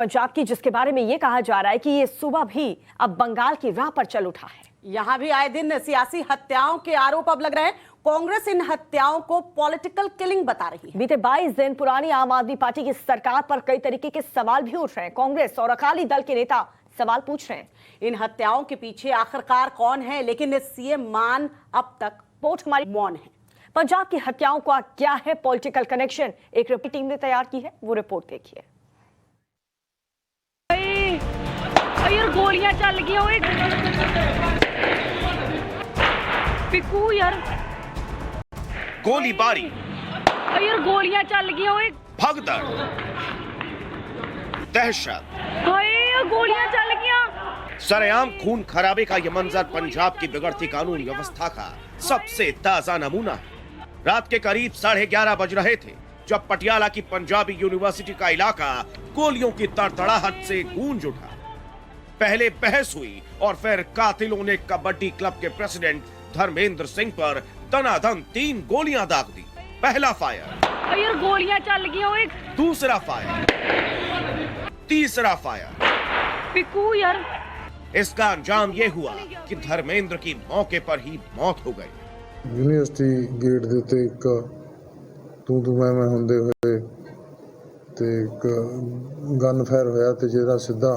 पंजाब की, जिसके बारे में ये कहा जा रहा है कि ये सुबह भी अब बंगाल की राह पर चल उठा है। यहाँ भी आए दिन सियासी हत्याओं के आरोप अब लग रहे हैं। कांग्रेस इन हत्याओं को पॉलिटिकल किलिंग बता रही है। बीते 22 दिन पुरानी आम आदमी पार्टी की सरकार पर कई तरीके के सवाल भी उठ रहे हैं। कांग्रेस और अकाली दल के नेता सवाल पूछ रहे हैं, इन हत्याओं के पीछे आखिरकार कौन है। लेकिन सीएम मान अब तक रिपोर्ट हमारी मौन है। पंजाब की हत्याओं का क्या है पॉलिटिकल कनेक्शन, एक रिपोर्ट टीम ने तैयार की है, वो रिपोर्ट देखिए। यार गोलियां चल गई, पिकू यार गोलीबारी, यार गोलियां चल गई, भगदड़, दहशत, गोलियां चल गई। सरेआम खून खराबे का यह मंजर पंजाब की बिगड़ती कानून व्यवस्था का सबसे ताजा नमूना है। रात के करीब 11:30 बज रहे थे जब पटियाला की पंजाबी यूनिवर्सिटी का इलाका गोलियों की तड़तड़ाहट से गूंज उठा। पहले बहस हुई और फिर कातिलों ने कबड्डी क्लब के प्रेसिडेंट धर्मेंद्र सिंह पर दनादन 3 गोलियां दाग दी। पहला फायर, यार गोलियां चल गई, दूसरा फायर, तीसरा फायर, पिकू यार। इसका अंजाम ये हुआ कि धर्मेंद्र की मौके पर ही मौत हो गई। यूनिवर्सिटी गेट ਦੇ ਉੱਤੇ ਇੱਕ ਤੂੰ ਮੈਂ ਹੁੰਦੇ ਹੋਏ ਤੇ ਇੱਕ ਗਨ ਫਾਇਰ ਹੋਇਆ ਤੇ ਜਿਹੜਾ ਸਿੱਧਾ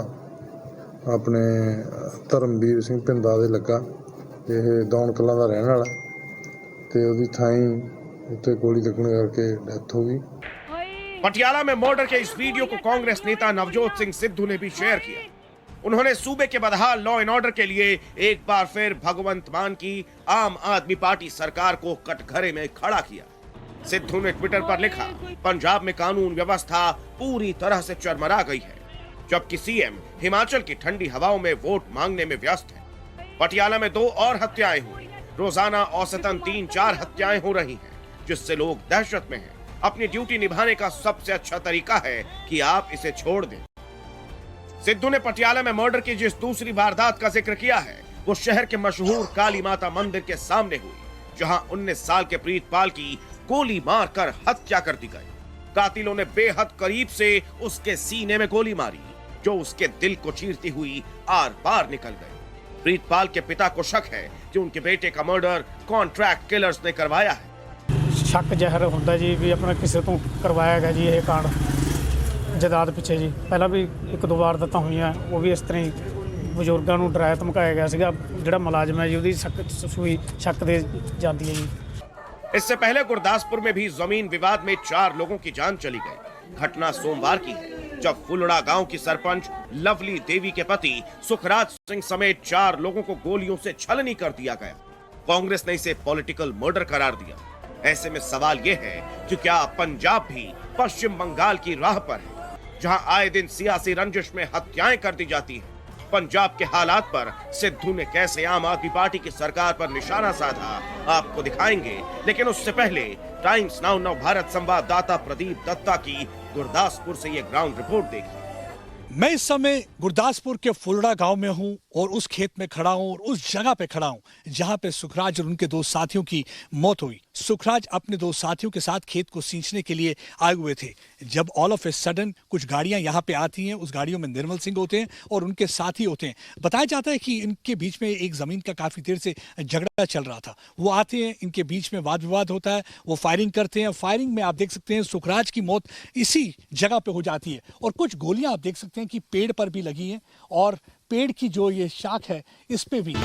ਆਪਣੇ ਧਰਮਵੀਰ ਸਿੰਘ ਪਿੰਦਾ ਦੇ ਲੱਗਾ। ਇਹ ਦੌਣ ਕਲਾਂ ਦਾ ਰਹਿਣ ਵਾਲਾ ਤੇ ਉਹਦੀ ਥਾਈ ਉੱਤੇ ਗੋਲੀ ਲੱਗਣ ਕਰਕੇ ਡੈਥ ਹੋ ਗਈ। पटियाला में मर्डर के इस वीडियो को कांग्रेस नेता नवजोत सिंह सिद्धू ने भी शेयर किया। उन्होंने सूबे के बदहाल लॉ एंड ऑर्डर के लिए एक बार फिर भगवंत मान की आम आदमी पार्टी सरकार को कटघरे में खड़ा किया। सिद्धू ने ट्विटर पर लिखा, पंजाब में कानून व्यवस्था पूरी तरह से चरमरा गई है, जबकि सीएम हिमाचल की ठंडी हवाओं में वोट मांगने में व्यस्त है। पटियाला में 2 और हत्याएं हुई। रोजाना औसतन 3-4 हत्याएं हो रही हैं, जिससे लोग दहशत में हैं। अपनी ड्यूटी निभाने का सबसे अच्छा तरीका है कि आप इसे छोड़ दें। सिद्धू ने पटियाला में मर्डर की जिस दूसरी वारदात का जिक्र किया है, वो शहर के मशहूर काली माता मंदिर के सामने हुई, जहां 19 साल के प्रीतपाल की गोली मारकर हत्या कर दी गई। कातिलों ने बेहद करीब से उसके सीने में गोली मारी, जो उसके दिल को चीरती हुई आर पार निकल गई। प्रीतपाल के पिता को शक है कि उनके बेटे का मर्डर कॉन्ट्रैक्ट किलर्स ने करवाया है। शक जहर ਹੁੰਦਾ ਜੀ ਵੀ ਆਪਣਾ ਕਿਸੇ ਤੋਂ ਕਰਵਾਇਆ ਗਿਆ ਜੀ ਇਹ ਕਾਂਡ ਜਦਾਦ ਪਿੱਛੇ ਜੀ। ਪਹਿਲਾਂ ਵੀ 1-2 ਵਾਰ ਦਿੱਤਾ ਹੋਈਆਂ, ਉਹ ਵੀ ਇਸ ਤਰ੍ਹਾਂ ਹੀ ਬਜ਼ੁਰਗਾਂ ਨੂੰ ਡਰਾਇਆ ਧਮਕਾਇਆ ਗਿਆ ਸੀਗਾ। ਜਿਹੜਾ ਮੁਲਾਜ਼ਮ ਹੈ ਜੀ ਉਹਦੀ ਸੂਈ ਸ਼ੱਕ ਦੇ ਜਾਂਦੀ ਹੈ ਜੀ। इससे पहले गुरदासपुर में भी जमीन विवाद में 4 लोगों की जान चली गई। घटना सोमवार की है, जब फुलड़ा गांव की सरपंच लवली देवी के पति सुखराज सिंह समेत 4 लोगों को गोलियों से छलनी कर दिया गया। कांग्रेस ने इसे पॉलिटिकल मर्डर करार दिया। ऐसे में सवाल यह है कि क्या पंजाब भी पश्चिम बंगाल की राह पर है, जहां आए दिन सियासी रंजिश में हत्याएं कर दी जाती हैं। पंजाब के हालात पर सिद्धू ने कैसे आम आदमी पार्टी की सरकार पर निशाना साधा, आपको दिखाएंगे। लेकिन उससे पहले टाइम्स नाउ नव भारत संवाददाता प्रदीप दत्ता की गुरदासपुर से ये ग्राउंड रिपोर्ट देखिए। मैं इस समय गुरदासपुर के फुलड़ा गांव में हूं और उस खेत में खड़ा हूं और उस जगह पे खड़ा हूं जहां पे सुखराज और उनके 2 साथियों की मौत हुई। सुखराज अपने 2 साथियों के साथ खेत को सींचने के लिए आए हुए थे, जब ऑल ऑफ ए सडन कुछ गाड़ियां यहां पे आती हैं। उस गाड़ियों में निर्मल सिंह होते हैं और उनके साथी होते हैं। बताया जाता है कि इनके बीच में एक जमीन का काफी देर से झगड़ा चल रहा था। वो आते हैं, इनके बीच में वाद विवाद होता है, वो फायरिंग करते हैं। फायरिंग में आप देख सकते हैं सुखराज की मौत इसी जगह पे हो जाती है और कुछ गोलियां आप देख सकते हैं कि पेड़ पर भी लगी हैं और पेड़ की जो ये शाख है इस पे भी